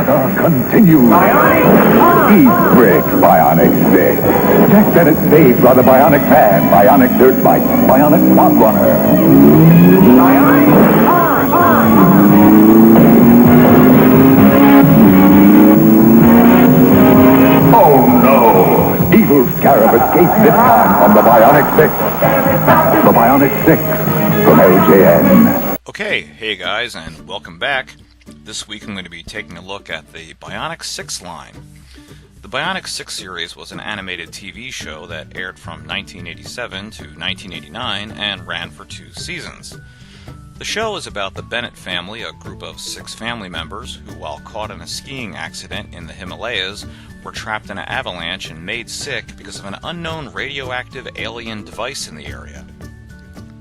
saga continues. Eat Brick Bionic 6. Jack Bennett saves Brother Bionic Man, Bionic Dirt Bike, Bionic Quad Runner. Oh no! Evil Scarab escaped this time from the Bionic Six. The Bionic Six from LJN. Okay, hey guys, and welcome back. This week I'm going to be taking a look at the Bionic Six line. The Bionic Six series was an animated TV show that aired from 1987 to 1989 and ran for 2 seasons. The show is about the Bennett family, a group of 6 family members who, while caught in a skiing accident in the Himalayas, were trapped in an avalanche and made sick because of an unknown radioactive alien device in the area.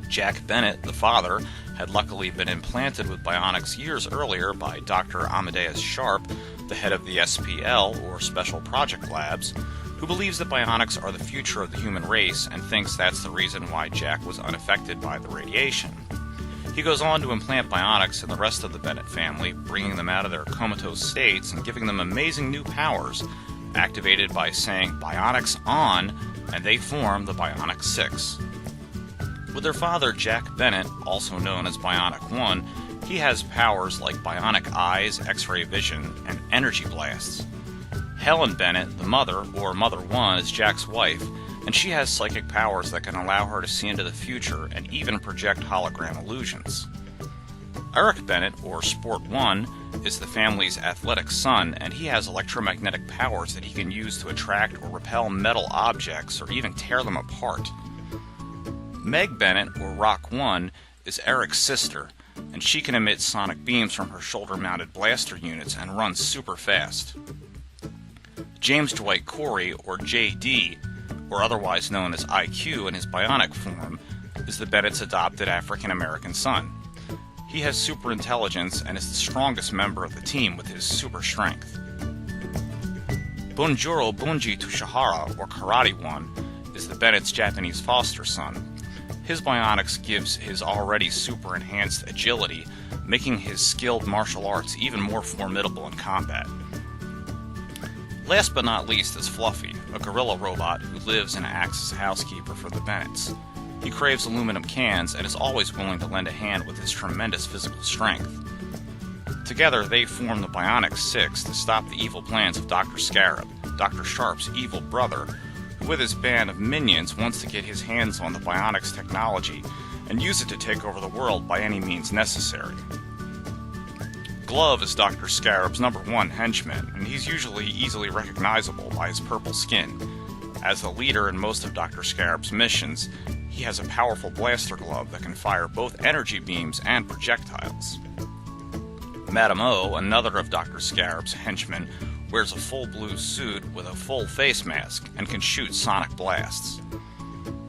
Jack Bennett, the father, had luckily been implanted with bionics years earlier by Dr. Amadeus Sharp, the head of the SPL, or Special Project Labs, who believes that bionics are the future of the human race and thinks that's the reason why Jack was unaffected by the radiation. He goes on to implant bionics in the rest of the Bennett family, bringing them out of their comatose states and giving them amazing new powers, activated by saying "Bionics on," and they form the Bionic Six. With their father, Jack Bennett, also known as Bionic 1, he has powers like bionic eyes, X-ray vision, and energy blasts. Helen Bennett, the mother, or Mother 1, is Jack's wife, and she has psychic powers that can allow her to see into the future and even project hologram illusions. Eric Bennett, or Sport 1, is the family's athletic son, and he has electromagnetic powers that he can use to attract or repel metal objects or even tear them apart. Meg Bennett, or Rock 1, is Eric's sister, and she can emit sonic beams from her shoulder-mounted blaster units and run super fast. James Dwight Corey, or JD, or otherwise known as IQ in his bionic form, is the Bennett's adopted African-American son. He has super intelligence and is the strongest member of the team with his super strength. Bunjuro Bunji Tushihara, or Karate 1, is the Bennett's Japanese foster son. His bionics gives his already super enhanced agility, making his skilled martial arts even more formidable in combat. Last but not least is Fluffy, a gorilla robot who lives and acts as housekeeper for the Bennetts. He craves aluminum cans and is always willing to lend a hand with his tremendous physical strength. Together they form the Bionic Six to stop the evil plans of Dr. Scarab, Dr. Sharp's evil brother, who with his band of minions wants to get his hands on the bionics technology and use it to take over the world by any means necessary. Glove is Dr. Scarab's #1 henchman, and he's usually easily recognizable by his purple skin. As the leader in most of Dr. Scarab's missions, he has a powerful blaster glove that can fire both energy beams and projectiles. Madame O, another of Dr. Scarab's henchmen, wears a full blue suit with a full face mask and can shoot sonic blasts.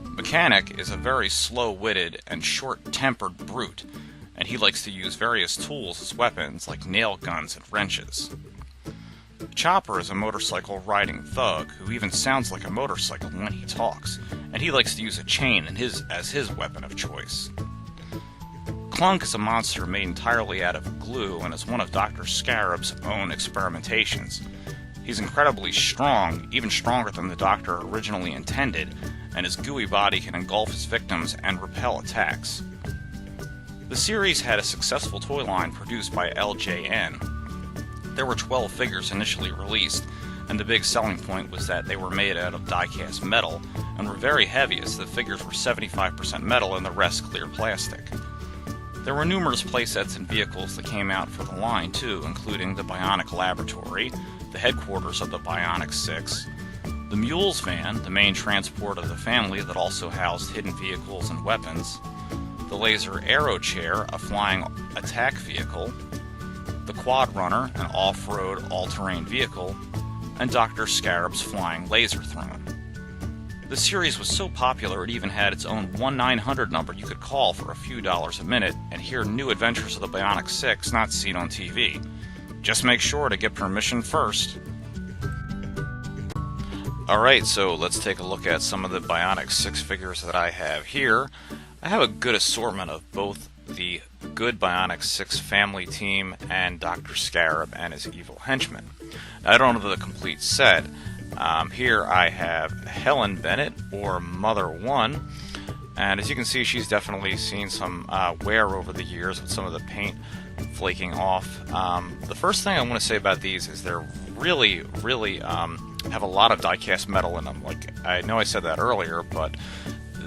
Mechanic is a very slow-witted and short-tempered brute, and he likes to use various tools as weapons like nail guns and wrenches. Chopper is a motorcycle-riding thug who even sounds like a motorcycle when he talks, and he likes to use a chain as his weapon of choice. Clunk is a monster made entirely out of glue and is one of Dr. Scarab's own experimentations. He's incredibly strong, even stronger than the Doctor originally intended, and his gooey body can engulf his victims and repel attacks. The series had a successful toy line produced by LJN. There were 12 figures initially released, and the big selling point was that they were made out of die-cast metal and were very heavy, as the figures were 75% metal and the rest clear plastic. There were numerous playsets and vehicles that came out for the line too, including the Bionic Laboratory, the headquarters of the Bionic Six, the Mules van, the main transport of the family that also housed hidden vehicles and weapons, the Laser Aero Chair, a flying attack vehicle, the Quad Runner, an off-road all-terrain vehicle, and Dr. Scarab's flying laser throne. The series was so popular it even had its own 1-900 number you could call for a few dollars a minute and hear new adventures of the Bionic Six not seen on TV. Just make sure to get permission first. Alright, so let's take a look at some of the Bionic Six figures that I have here. I have a good assortment of both the good Bionic Six family team and Dr. Scarab and his evil henchmen. I don't know the complete set. Here I have Helen Bennett, or Mother 1, and as you can see, she's definitely seen some wear over the years with some of the paint flaking off. The first thing I want to say about these is they're really have a lot of die-cast metal in them. Like, I know I said that earlier, but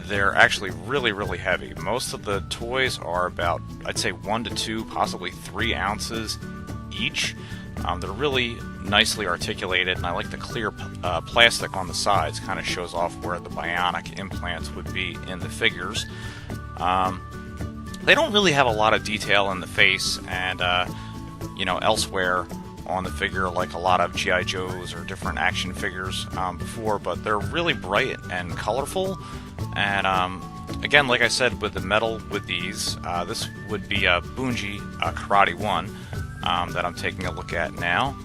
they're actually really heavy. Most of the toys are about, I'd say, 1 to 2, possibly 3 ounces each. They're really nicely articulated, and I like the clear plastic on the sides. Kind of shows off where the bionic implants would be in the figures. They don't really have a lot of detail in the face and elsewhere on the figure, like a lot of G.I. Joes or different action figures before, but they're really bright and colorful. And again, like I said, with the metal with these, this would be a Bunji Karate 1 that I'm taking a look at now.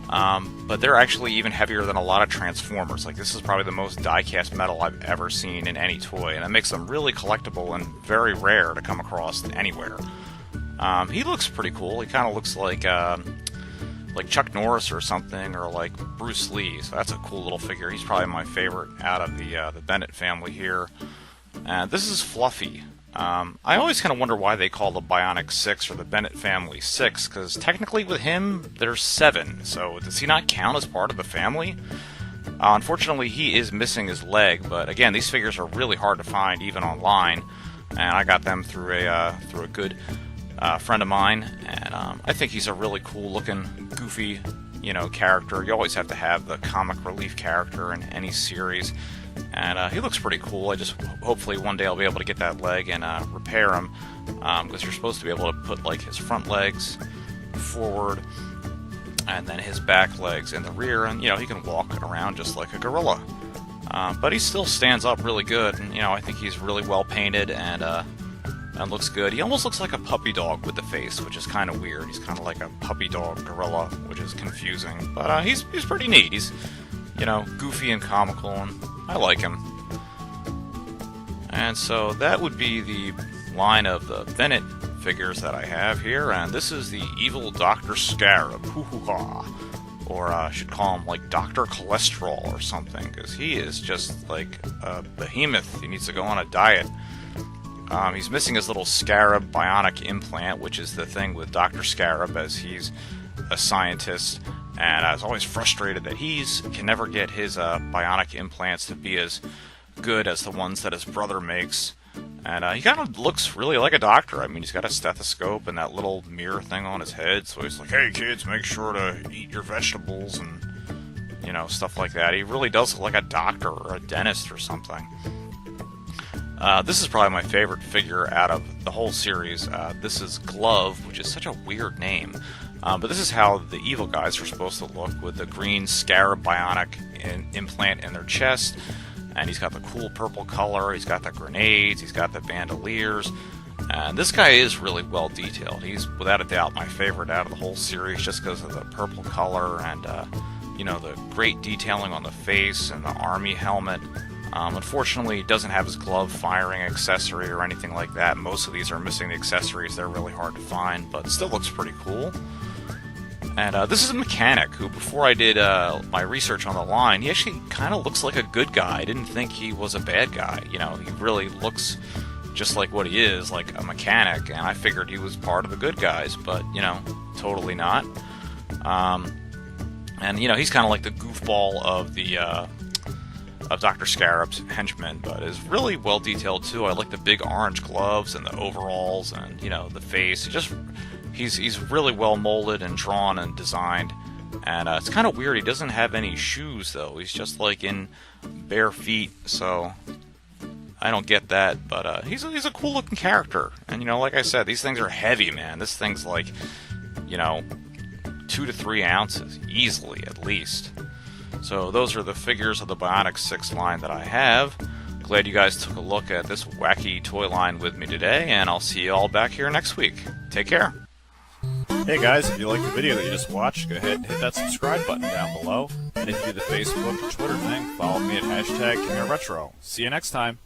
But they're actually even heavier than a lot of Transformers. Like, this is probably the most die-cast metal I've ever seen in any toy, and it makes them really collectible and very rare to come across anywhere. He looks pretty cool. He kind of looks like Chuck Norris or something, or like Bruce Lee. So that's a cool little figure. He's probably my favorite out of the Bennett family here. And this is Fluffy. I always kind of wonder why they call the Bionic Six or the Bennett family 6, because technically with him, there's 7. So does he not count as part of the family? Unfortunately, he is missing his leg, but again, these figures are really hard to find, even online. And I got them through a good friend of mine, and I think he's a really cool-looking, goofy, character. You always have to have the comic relief character in any series. And he looks pretty cool. I just hopefully one day I'll be able to get that leg and repair him, because you're supposed to be able to put like his front legs forward and then his back legs in the rear, and he can walk around just like a gorilla. But he still stands up really good, and I think he's really well painted and looks good. He almost looks like a puppy dog with the face, which is kind of weird. He's kind of like a puppy dog gorilla, which is confusing. But he's pretty neat. He's goofy and comical, and I like him. And so that would be the line of the Bennett figures that I have here, and this is the evil Dr. Scarab, hoo-hoo-ha. Or I should call him like Dr. Cholesterol or something, because he is just like a behemoth. He needs to go on a diet. He's missing his little Scarab bionic implant, which is the thing with Dr. Scarab, as he's a scientist, and I was always frustrated that he can never get his bionic implants to be as good as the ones that his brother makes. And he kind of looks really like a doctor. I mean, he's got a stethoscope and that little mirror thing on his head, so he's like, hey kids, make sure to eat your vegetables and, stuff like that. He really does look like a doctor or a dentist or something. This is probably my favorite figure out of the whole series. This is Glove, which is such a weird name. But this is how the evil guys are supposed to look, with the green Scarab bionic implant in their chest. And he's got the cool purple color, he's got the grenades, he's got the bandoliers. And this guy is really well detailed. He's, without a doubt, my favorite out of the whole series, just because of the purple color and, the great detailing on the face and the army helmet. Unfortunately, he doesn't have his glove firing accessory or anything like that. Most of these are missing the accessories. They're really hard to find, but still looks pretty cool. And this is a mechanic who, before I did my research on the line, he actually kind of looks like a good guy. I didn't think he was a bad guy. He really looks just like what he is, like a mechanic, and I figured he was part of the good guys, but, totally not. And, he's kind of like the goofball of Dr. Scarab's henchmen, but is really well detailed too. I like the big orange gloves and the overalls and, the face. He's really well molded and drawn and designed. And it's kind of weird. He doesn't have any shoes, though. He's just like in bare feet, so I don't get that. But he's a cool looking character. And, like I said, these things are heavy, man. This thing's like, 2 to 3 ounces, easily, at least. So those are the figures of the Bionic Six line that I have. Glad you guys took a look at this wacky toy line with me today, and I'll see you all back here next week. Take care. Hey guys, if you liked the video that you just watched, go ahead and hit that subscribe button down below. And if you do the Facebook or Twitter thing, follow me at #GameRetro. See you next time.